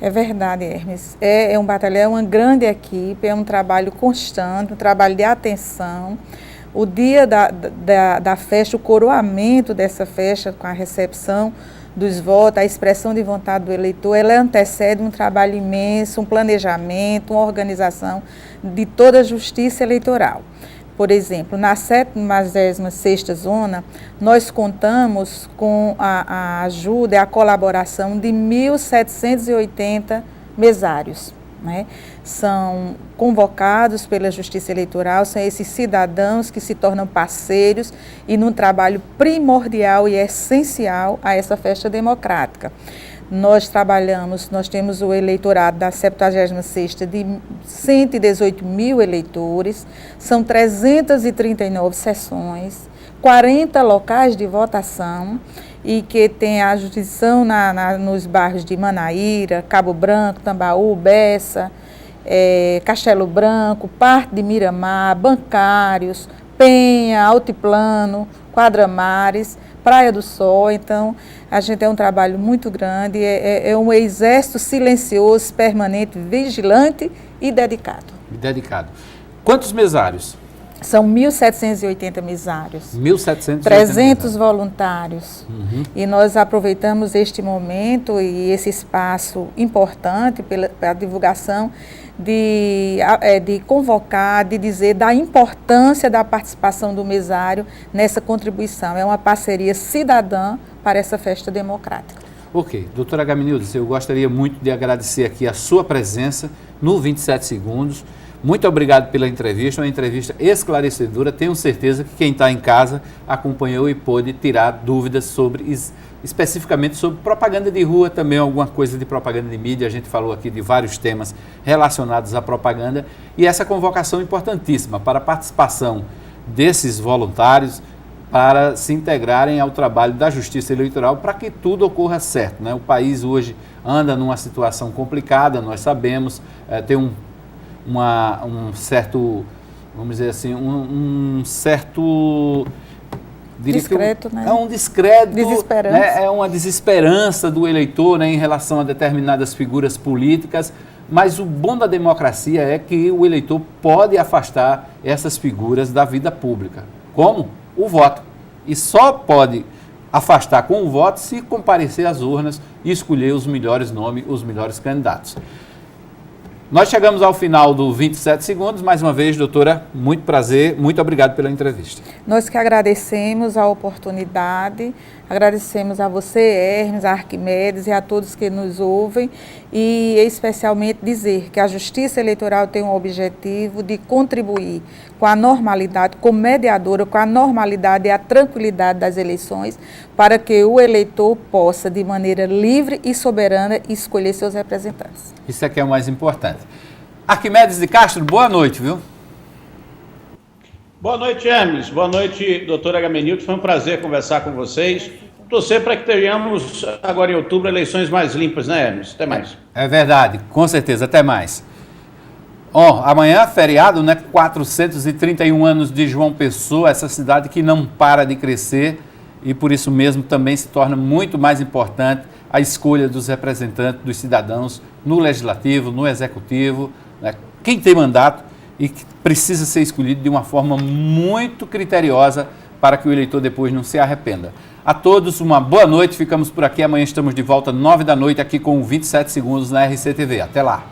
É verdade, Hermes. É um batalhão, uma grande equipe, é um trabalho constante, um trabalho de atenção. O dia da festa, o coroamento dessa festa, com a recepção dos votos, a expressão de vontade do eleitor, ela antecede um trabalho imenso, um planejamento, uma organização de toda a justiça eleitoral. Por exemplo, na 76ª zona, nós contamos com a ajuda e a colaboração de 1.780 mesários, né? São convocados pela Justiça Eleitoral, são esses cidadãos que se tornam parceiros e num trabalho primordial e essencial a essa festa democrática. Nós temos o eleitorado da 76ª de 118 mil eleitores, são 339 sessões, 40 locais de votação e que tem a jurisdição nos bairros de Manaíra, Cabo Branco, Tambaú, Bessa, Castelo Branco, parte de Miramar, Bancários, Penha, Altiplano, Quadramares, Praia do Sol. Então, a gente tem um trabalho muito grande, é um exército silencioso, permanente, vigilante e dedicado. Quantos mesários? São 1.780 mesários, 1.780 300 voluntários. E nós aproveitamos este momento e esse espaço importante pela divulgação de convocar, de dizer da importância da participação do mesário nessa contribuição. É uma parceria cidadã para essa festa democrática. Ok. Doutora Agamenildes, eu gostaria muito de agradecer aqui a sua presença no 27 Segundos. Muito obrigado pela entrevista, uma entrevista esclarecedora. Tenho certeza que quem está em casa acompanhou e pôde tirar dúvidas sobre, especificamente sobre propaganda de rua, também alguma coisa de propaganda de mídia. A gente falou aqui de vários temas relacionados à propaganda e essa convocação importantíssima para a participação desses voluntários para se integrarem ao trabalho da Justiça Eleitoral para que tudo ocorra certo, né? O país hoje anda numa situação complicada, nós sabemos, tem um certo, vamos dizer assim, um certo... Discreto, né? É um discreto, Desesperança. Né? É uma desesperança do eleitor, né, em relação a determinadas figuras políticas, mas o bom da democracia é que o eleitor pode afastar essas figuras da vida pública. Como? O voto. E só pode afastar com o voto se comparecer às urnas e escolher os melhores nomes, os melhores candidatos. Nós chegamos ao final do 27 Segundos. Mais uma vez, doutora, muito prazer, muito obrigado pela entrevista. Nós que agradecemos a oportunidade, agradecemos a você, Hermes, a Arquimedes e a todos que nos ouvem e especialmente dizer que a Justiça Eleitoral tem um objetivo de contribuir com a normalidade, como mediadora, com a normalidade e a tranquilidade das eleições para que o eleitor possa, de maneira livre e soberana, escolher seus representantes. Isso aqui é o mais importante. Arquimedes de Castro, boa noite, viu? Boa noite, Hermes. Boa noite, doutora Agamenildes. Foi um prazer conversar com vocês. Torcer para que tenhamos agora em outubro eleições mais limpas, né, Hermes? Até mais. É verdade, com certeza. Até mais. Amanhã, feriado, né? 431 anos de João Pessoa, essa cidade que não para de crescer e por isso mesmo também se torna muito mais importante a escolha dos representantes, dos cidadãos no Legislativo, no Executivo, né? Quem tem mandato e que precisa ser escolhido de uma forma muito criteriosa para que o eleitor depois não se arrependa. A todos uma boa noite, ficamos por aqui, amanhã estamos de volta 9 da noite aqui com o 27 Segundos na RCTV. Até lá!